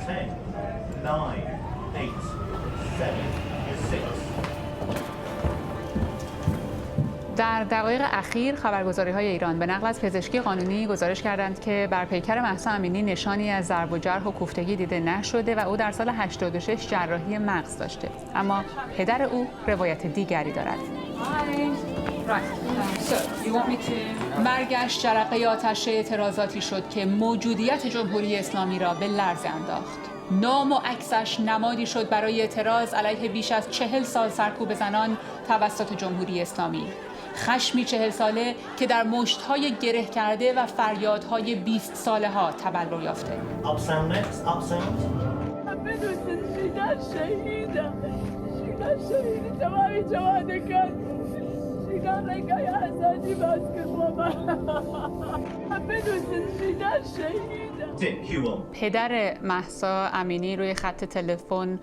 10, 9, 8, 7, 6. در دقایق اخیر خبرگزاری‌های ایران به نقل از پزشکی قانونی گزارش کردند که بر پیکر مهسا امینی نشانی از ضرب و جرح و کوفتگی دیده نشده و او در سال 86 جراحی مغز داشته. اما پدر او روایت دیگری دارد. برگشت جرقه آتش اعتراضاتی شد که موجودیت جمهوری اسلامی را به لرزه انداخت. نام و عکسش نمادی شد برای اعتراض علیه بیش از 40 سال سرکوب زنان توسط جمهوری اسلامی. خشمی 40 ساله که در مشت‌های گره کرده و فریادهای 20 ساله ها تبلور یافته. پدر مهسا امینی روی خط تلفن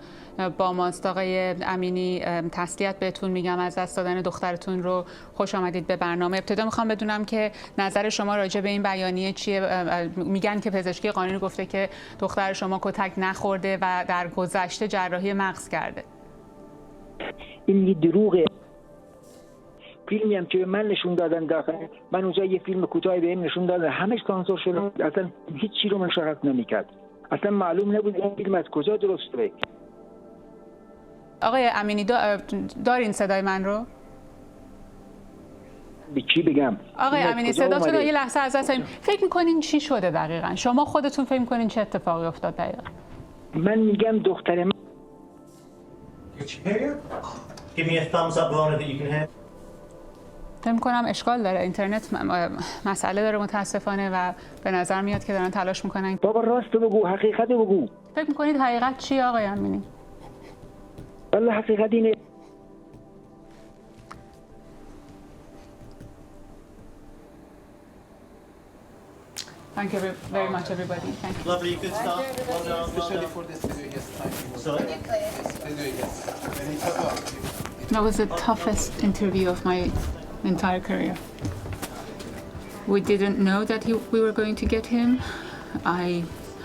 با ماست. آقای امینی، تسلیت بهتون میگم از دست دادن دخترتون رو. خوش آمدید به برنامه. ابتدا میخوام بدونم که نظر شما راجع به این بیانیه چیه؟ میگن که پزشکی قانونی گفته که دختر شما کتک نخورده و در گذشته جراحی مغز کرده. این یه دروغه. فیلمی هم که من نشون دادن داخل، من اونجا یه فیلم کوتاهی بهم نشون دادن، همش سانسور شده، اصلا هیچ چیزی رو مشارکت نمی‌کرد، اصلا معلوم نبود این فیلم از کجا درسته. آقای امینی دارین صدای من رو؟ به چی بگم؟ آقای امینی صداتون رو یه لحظه از دست دادیم. فکر می‌کنین چی شده دقیقاً؟ شما خودتون فکر می‌کنین چه اتفاقی افتاد دقیقاً؟ من میگم دختر من Give me a thumbs up, Rana, that you can hear. فکر می‌کنم اشکال داره، اینترنت مسئله داره متاسفانه و به نظر میاد که دارن تلاش میکنن. بابا راست بگو، حقیقت بگو. فکر می‌کنید حقیقت چیه آقای امینی؟ والله حقیقت اینه. Thank you very much, everybody. Thank you. Lovely, good stuff. Well done, Especially for this video, yes. Sorry? This video, yes. That was the toughest interview of my entire career. We didn't know that we were going to get him. I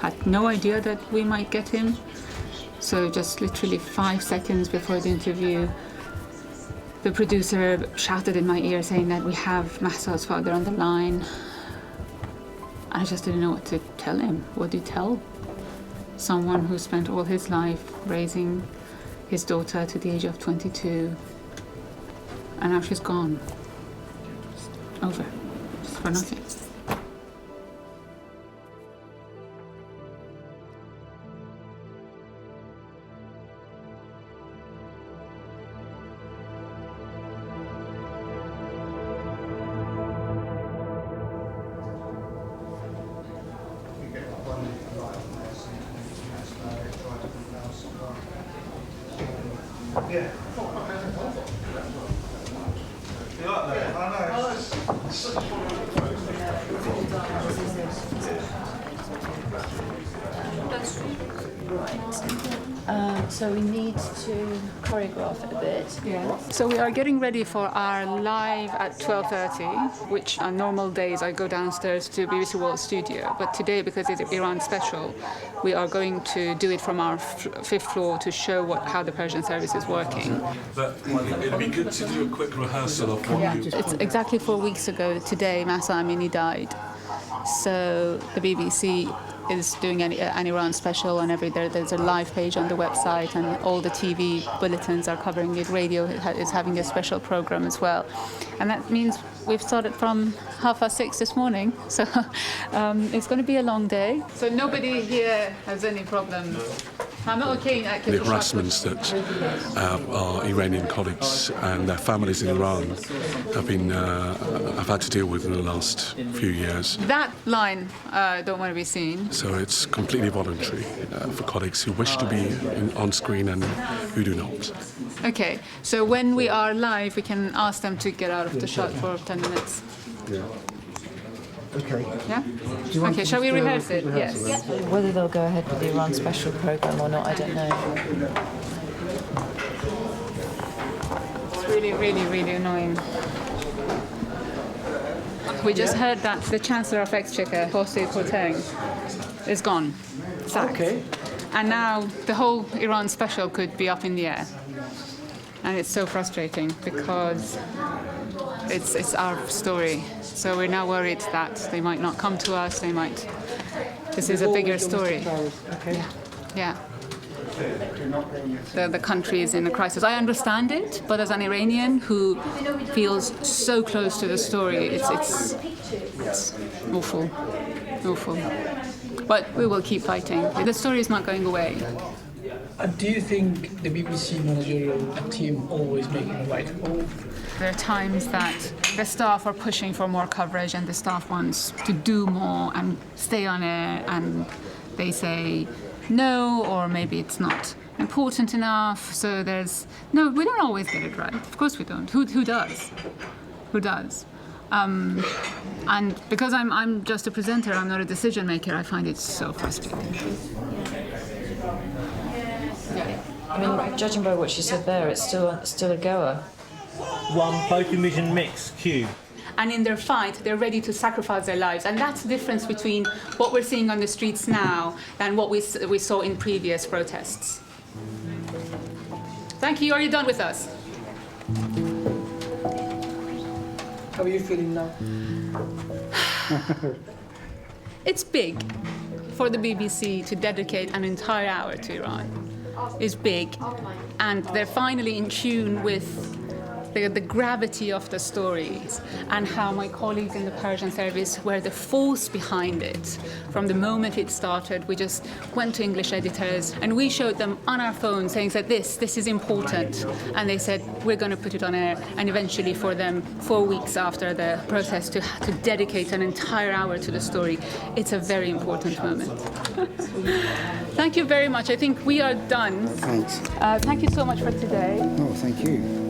had no idea that we might get him. So just literally 5 seconds before the interview, the producer shouted in my ear saying that we have Mahsa's father on the line. I just didn't know what to tell him. What do you tell someone who spent all his life raising his daughter to the age of 22, and now she's gone? Just over. Just for nothing. So we need to choreograph it a bit. Yeah. So we are getting ready for our live at 12:30, which on normal days I go downstairs to BBC World Studio, but today because it's Iran special, we are going to do it from our 5th floor to show how the Persian service is working. But it'd be good to do a quick rehearsal of what you... It's exactly 4 weeks ago today Mahsa Amini died. So the BBC is doing an Iran special on there's a live page on the website, and all the TV bulletins are covering it. Radio is having a special program as well, and that means we've started from 6:30 this morning, so it's going to be a long day. So nobody here has any problems. The harassments that our Iranian colleagues and their families in Iran have had to deal with in the last few years. That line don't want to be seen. So it's completely voluntary for colleagues who wish to be on screen and who do not. Okay, so when we are live, we can ask them to get out of the shot for 10 minutes. Yeah. Okay. Yeah? Okay, shall we rehearse it? Yes. Whether they'll go ahead with the Iran special program or not, I don't know. It's really, really, really annoying. We just heard that the Chancellor of Exchequer, Jose Koteng, is gone, sacked. Okay. And now the whole Iran special could be up in the air. And it's so frustrating because it's our story. So we're now worried that they might not come to us, this is a bigger story. Okay. Yeah. The country is in a crisis. I understand it, but as an Iranian who feels so close to the story, it's awful, awful. But we will keep fighting. The story is not going away. Do you think the BBC managerial team always making the right call? There are times that the staff are pushing for more coverage and the staff wants to do more and stay on air, and they say no, or maybe it's not important enough. So no, we don't always get it right. Of course we don't. Who does? Who does? And because I'm just a presenter, I'm not a decision maker, I find it so frustrating. I mean, judging by what she said there, it's still a goer. One photo vision mix, cue. And in their fight, they're ready to sacrifice their lives. And that's the difference between what we're seeing on the streets now and what we saw in previous protests. Thank you. Are you done with us? How are you feeling now? It's big for the BBC to dedicate an entire hour to Iran. It's big. And they're finally in tune with the gravity of the stories and how my colleagues in the Persian service were the force behind it. From the moment it started, we just went to English editors and we showed them on our phone saying that this is important. And they said, we're going to put it on air. And eventually for them, 4 weeks after the protest, to dedicate an entire hour to the story, it's a very important moment. Thank you very much. I think we are done. Thanks. Thank you so much for today. Oh, thank you.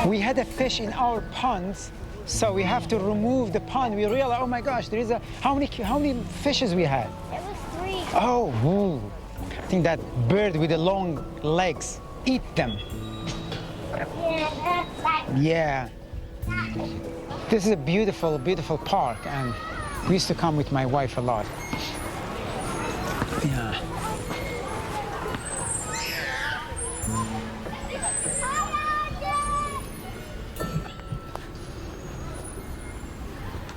We had a fish in our ponds, so we have to remove the pond. We realized, oh my gosh, there is how many fishes we had? It was 3. Oh, ooh. I think that bird with the long legs, eat them. Yeah. This is a beautiful, beautiful park, and we used to come with my wife a lot. Yeah.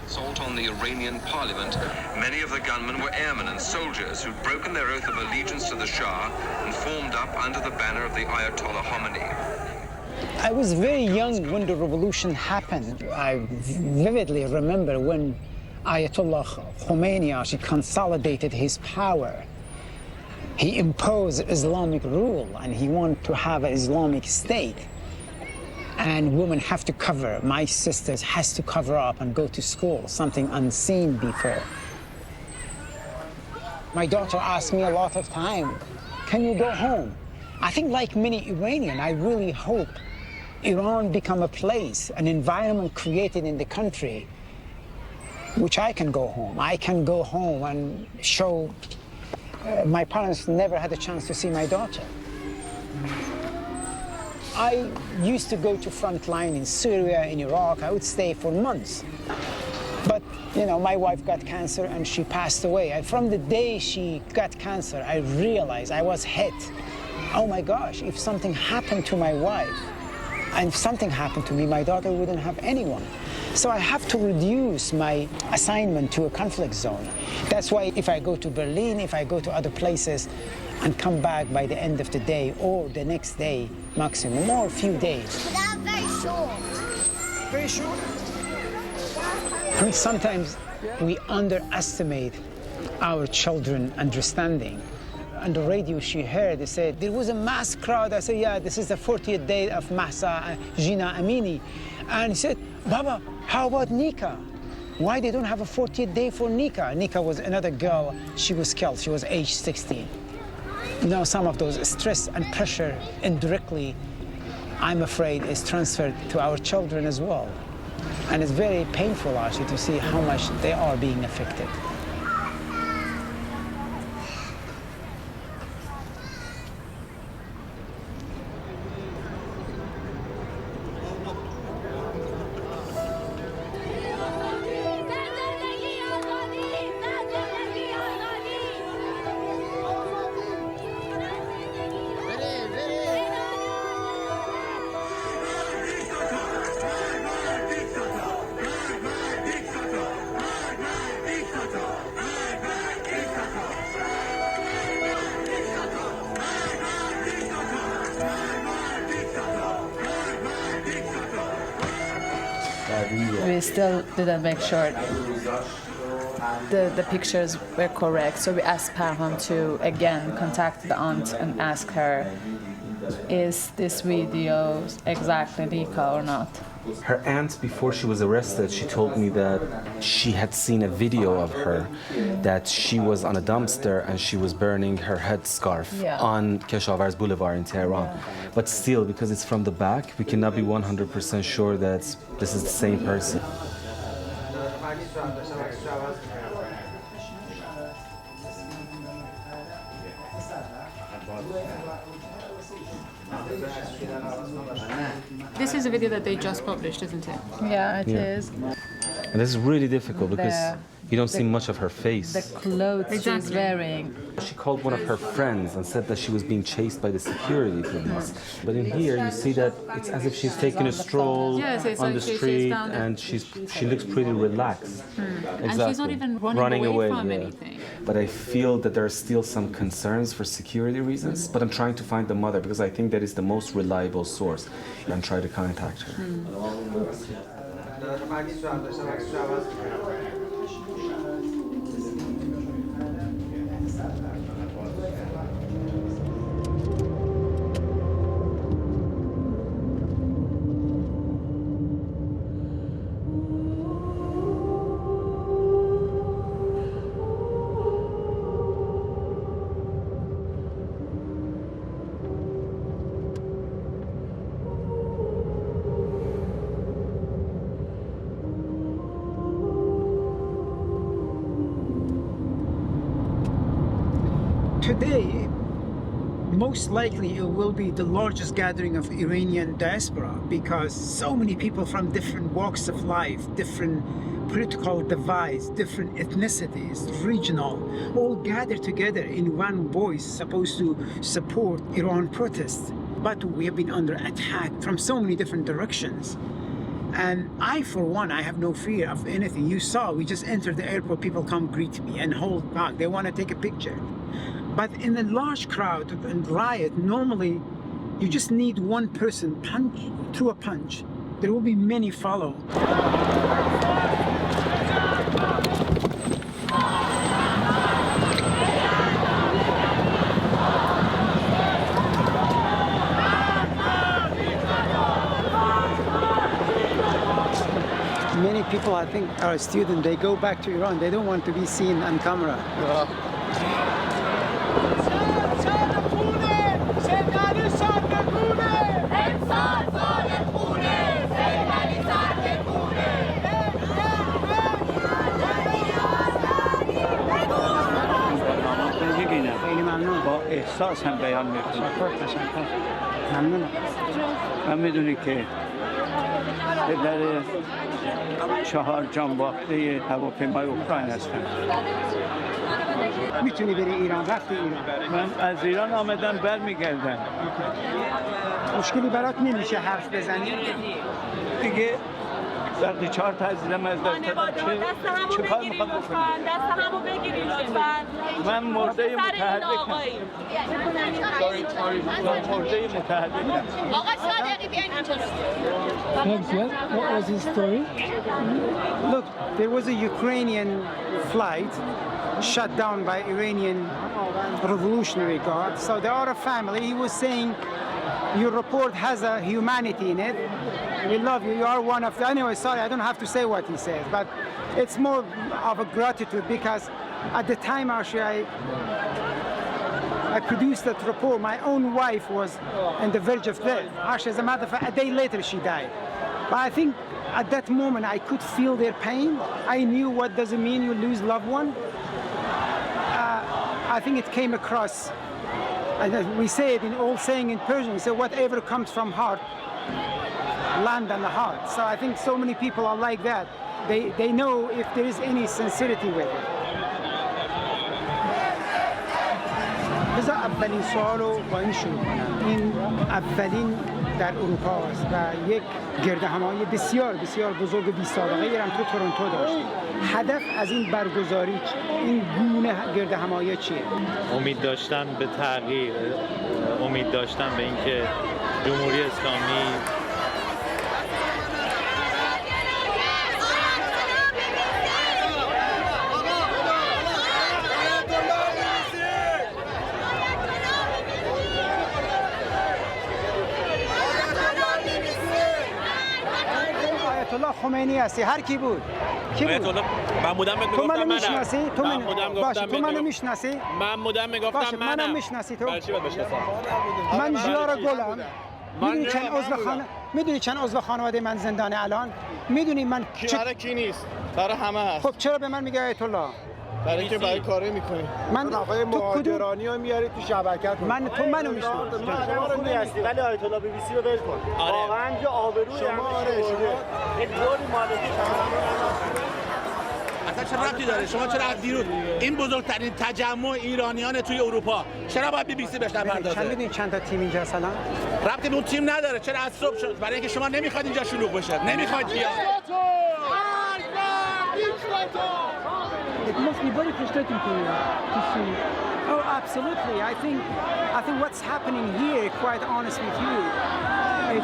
Assault on the Iranian parliament, many of the gunmen were airmen and soldiers who'd broken their oath of allegiance to the Shah and formed up under the banner of the Ayatollah Khomeini. I was very young when the revolution happened. I vividly remember when Ayatollah Khomeini actually consolidated his power. He imposed Islamic rule and he wanted to have an Islamic state. And women have to cover. My sisters has to cover up and go to school, something unseen before. My daughter asked me a lot of time, can you go home? I think like many Iranians, I really hope Iran become a place, an environment created in the country, which I can go home. I can go home and show, my parents never had a chance to see my daughter. I used to go to front line in Syria, in Iraq. I would stay for months. But, you know, my wife got cancer and she passed away. And from the day she got cancer, I realized I was hit. Oh my gosh, if something happened to my wife, and if something happened to me, my daughter wouldn't have anyone. So I have to reduce my assignment to a conflict zone. That's why if I go to Berlin, if I go to other places, and come back by the end of the day or the next day maximum, or a few days. But that's very short. Very short. I mean, sometimes we underestimate our children's understanding. On the radio she heard, they said, there was a mass crowd. I said, yeah, this is the 40th day of Mahsa Amini. And he said, Baba, how about Nika? Why they don't have a 40th day for Nika? Nika was another girl, she was killed, she was age 16. You know, some of those stress and pressure indirectly, I'm afraid, is transferred to our children as well. And it's very painful, actually, to see how much they are being affected. we still didn't make sure the pictures were correct. So we asked Parham to again contact the aunt and ask her, is this video exactly Nika or not? Her aunt, before she was arrested, she told me that she had seen a video of her, that she was on a dumpster and she was burning her headscarf on Keshavarz Boulevard in Tehran. But still, because it's from the back, we cannot be 100% sure that this is the same person. This is a video that they just published, isn't it? Yeah, it is. And this is really difficult because you don't see much of her face. The clothes she's wearing. She called one of her friends and said that she was being chased by the security police. But in here, you see that it's as if she's taking a stroll on the street, and she looks pretty relaxed. Exactly. And she's not even running away from anything. But I feel that there are still some concerns for security reasons. But I'm trying to find the mother because I think that is the most reliable source, and try to contact her. Today, most likely it will be the largest gathering of Iranian diaspora because so many people from different walks of life, different political divides, different ethnicities, regional, all gather together in one voice supposed to support Iran protests. But we have been under attack from so many different directions. And I, for one, I have no fear of anything. You saw, we just entered the airport, people come greet me and hold back. They want to take a picture. But in a large crowd and riot, normally you just need one person punch through a punch. There will be many follow. Many people, I think, are students. They go back to Iran. They don't want to be seen on camera. احساس هم بیان میکنم. ممنونم. من میدونی که پدر 4 جان باخته هواپیمای اوکراین هستم. میتونی بری ایران؟ رفتی ایران؟ من از ایران آمدم برمیگردم. مشکلی برات نمیشه حرف بزنی؟ دیگه وقتی 4 تا عزیزم از دست دادم چه کار میخواد بکنم؟ دست همو بگیرید لطفاً. من مرده متحرکم. مرده متحرکم. آقا صادقی بیاین اینجا. What was his story? Look, there was a Ukrainian flight shut down by Iranian Revolutionary Guard. So there are a family. He was saying, your report has a humanity in it. We love you. You are one of the... Anyway, sorry, I don't have to say what he says, but it's more of a gratitude because at the time, actually, I produced that report. My own wife was on the verge of death. Actually, as a matter of fact, a day later, she died. But I think at that moment, I could feel their pain. I knew what does it mean you lose loved one. I think it came across. And we say it in old saying in Persian, we say whatever comes from heart, land on the heart. So I think so many people are like that. They know if there is any sincerity with it. بذار اولین سوال رو با این شروع کنم. این اولین در اروپا است و یک گردهمایی بسیار بسیار بزرگ 20 سابقه ایران تو تورنتو داشتیم. هدف از این برگزاری این گونه گردهمایی چیه؟ امید داشتن به تغییر، امید داشتن به اینکه جمهوری اسلامی آیت الله خمینی هستی. هر کی بود؟ کی بود؟ آیت الله محمودم تو منو میشناسی؟ تو باشه تو منو میشناسی؟ محمودم میگفتم منم میشناسی تو؟ برای چی باید بشناسم؟ من جیار گلم. میدونی چند عضو خانواده من زندانه الان؟ میدونی من برای کی نیست؟ برای همه هست. خب چرا به من میگه آیت الله؟ برای اینکه برای کاری میکنی. من آقای مهاجرانی رو میاری تو شبکت. تو منو میشناسی. شما رو می‌هستی ولی آیت الله بی بی سی رو ول کن. واقعا جو آبروی شما آره شما یک جوری مالکی اصلا چه ربطی داره؟ شما چرا از دیروز این بزرگترین تجمع ایرانیان توی اروپا چرا باید BBC بهش نپردازه؟ میدونی چند تا تیم اینجا هستن؟ ربطی به اون تیم نداره. چرا از صبح شد؟ برای اینکه شما نمیخواد اینجا شلوغ بشه. نمیخواد بیاد. It must be very frustrating for you to see. Oh, absolutely. I think what's happening here, quite honest with you, it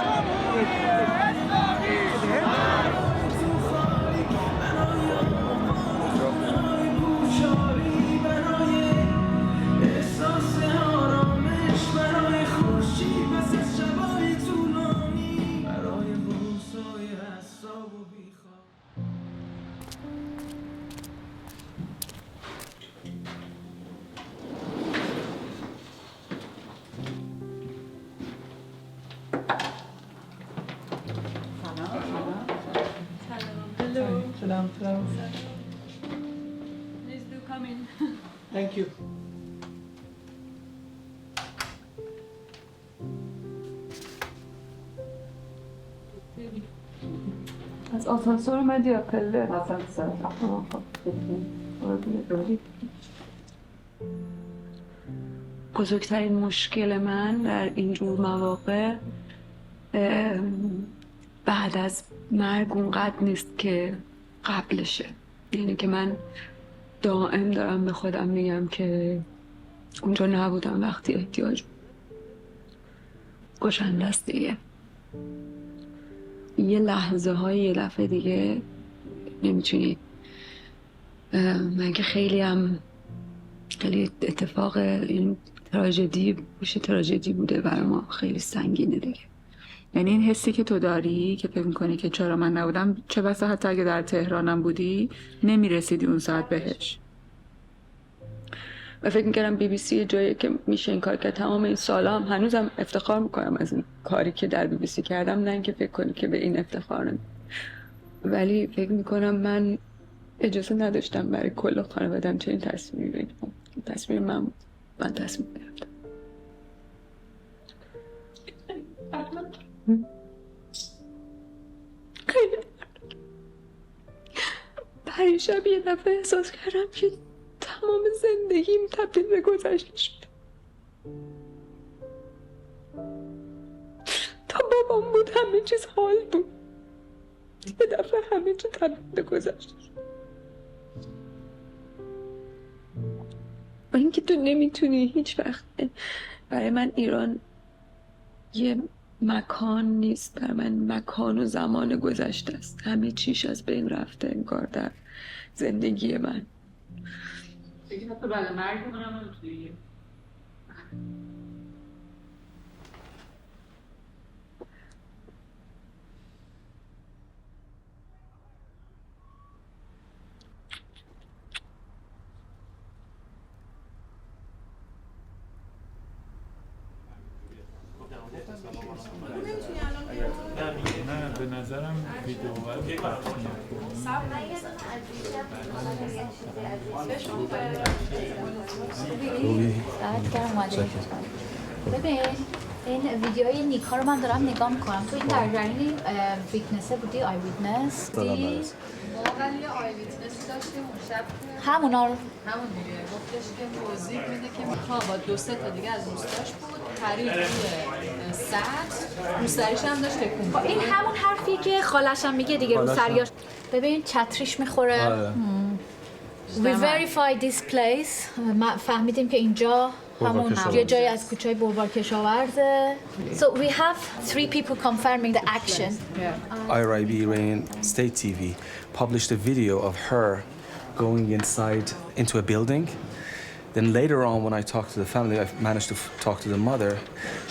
Hello. Please do come in. Thank you. از آسانسور اومدی یا پله؟ آسانسور. بزرگترین مشکل من در اینجور مواقع بعد از مرگ اونقدر نیست که قبلشه. یعنی که من دائم دارم به خودم میگم که اونجا نبودم وقتی احتیاج بود. کشنده است دیگه. یه لحظه های یه دفعه دیگه نمیتونی. من که خیلی اتفاق این تراژدی بوده برای ما. خیلی سنگینه دیگه. یعنی این حسی که تو داری که فکر میکنی که چرا من نبودم، چه بسا حتی اگه در تهرانم بودی نمیرسیدی اون ساعت بهش. و فکر میکردم BBC جایی که میشه این کار کرد. تمام این سالا هم هنوزم افتخار میکنم از این کاری که در BBC کردم، نه اینکه فکر کنی که به این افتخار نمی. ولی فکر میکنم من اجازه نداشتم برای کل خانواده‌ام چنین تصمیمی بگیرم. تصمیم من تصمیم گرفتم. پریشب یه دفعه احساس کردم که تمام زندگیم تبدیل به گذشته شد. تا بابام بود همه چیز حال بود. یه دفعه همه چیز تبدیل به گذشته شد. و اینکه تو نمیتونی هیچ وقت. برای من ایران یه مکان نیست، برای من مکان و زمان گذشته است. همه چیش از بین رفته انگار در زندگی من. دیگه حتی بعد مرگ هم نمیتونی. نه به نظرم ویدیو ببین این ویدیوهای نیکا رو من دارم نگاه میکنم. تو این در جریان ویتنسه بودی؟ آی ویتنس دی؟ ما ولی یه آی ویتنسی داشتیم اون شب که همونا رو همون دیگه گفتش که توضیح میده که میخوا با 2-3 تا دیگه از دوستاش بود پرید روی سطح روسریش هم داشت تکون. این همون حرفی که خالش هم میگه دیگه روسریاش. ببین چتریش میخوره. We verified this place. فهمیدیم که اینجا همون یه جایی از کوچه‌های بلوار کشاورزه. So we have 3 people confirming the action. IRIB Iranian State TV published a video of her going into a building. Then later on, when I talked to the family, I managed to talk to the mother.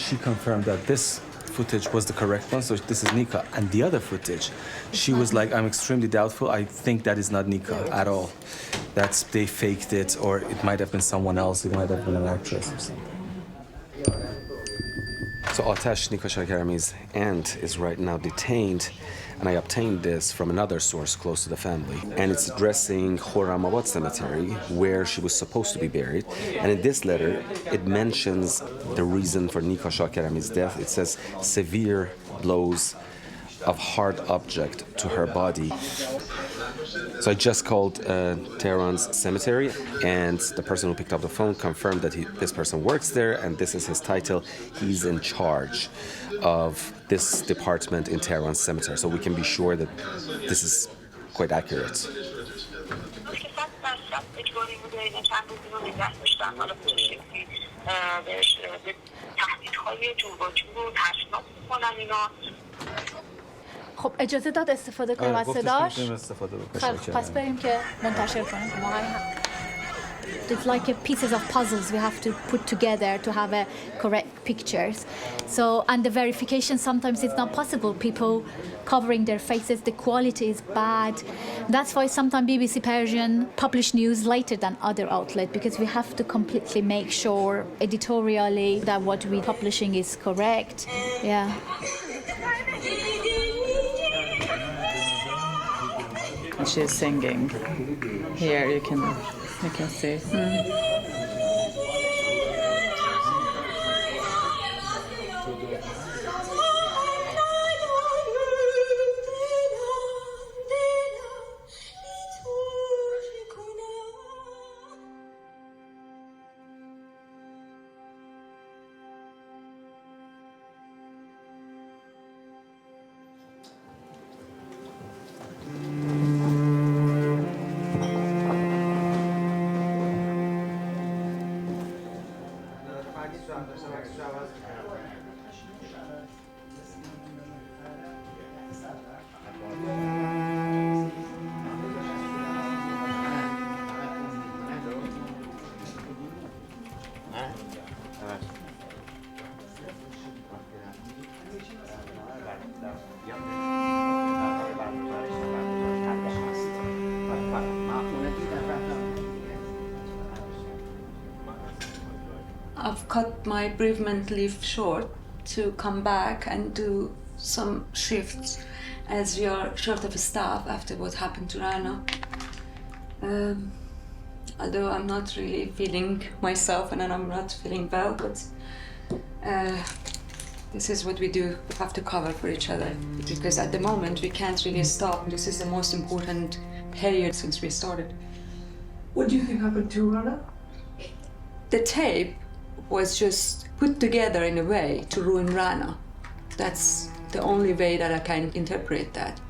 She confirmed that this footage was the correct one, so this is Nika. And the other footage, she was like, I'm extremely doubtful. I think that is not Nika at all. They faked it, or it might have been someone else. It might have been an actress or something. So Atesh, Nika Shakarami's aunt, is right now detained, and I obtained this from another source close to the family. And it's addressing Khorramabad Cemetery, where she was supposed to be buried. And in this letter, it mentions the reason for Nika Shakarami's death. It says severe blows of hard object to her body. So I just called Tehran's cemetery, and the person who picked up the phone confirmed that this person works there, and this is his title. He's in charge of this department in Tehran's cemetery, so we can be sure that this is quite accurate. خب اجازه داد استفاده کنیم از صداش؟ پس بریم که منتشر کنیم. It's like pieces of puzzles we have to put together to have a correct pictures. So, and the verification sometimes it's not possible. People covering their faces, the quality is bad. That's why sometimes BBC Persian publish news later than other outlets, because we have to completely make sure editorially that what we're publishing is correct. Yeah. She's singing. Here you can see. I've cut my bereavement leave short to come back and do some shifts as we are short of staff after what happened to Rana. Although I'm not really feeling myself and I'm not feeling well, but this is what we do. We have to cover for each other because at the moment we can't really stop. This is the most important period since we started. What do you think happened to Rana? The tape was just put together in a way to ruin Rana. That's the only way that I can interpret that.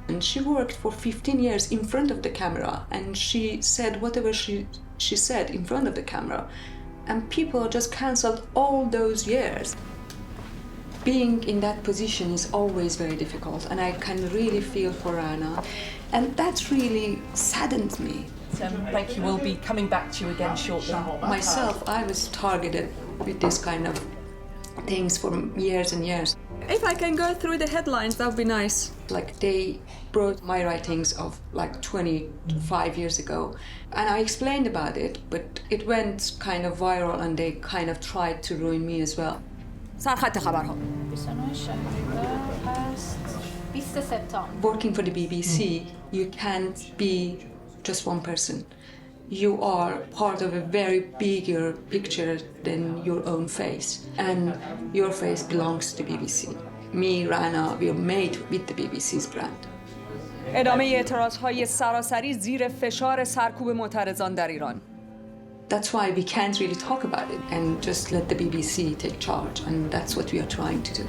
And she worked for 15 years in front of the camera, and she said whatever she said in front of the camera, and people just cancelled all those years. Being in that position is always very difficult, and I can really feel for Rana, and that really saddened me. Thank you. We'll be coming back to you again shortly. Myself, I was targeted with this kind of things for years and years. If I can go through the headlines, that would be nice. Like they brought my writings of like 25 years ago, and I explained about it, but it went kind of viral and they kind of tried to ruin me as well. Working for the BBC, you can't be just one person. You are part of a very bigger picture than your own face, and your face belongs to the BBC. Me, Rana, we are made with the BBC's brand. ادامه اعتراضهای سراسری زیر فشار سرکوب معترضان در ایران. That's why we can't really talk about it and just let the BBC take charge, and that's what we are trying to do.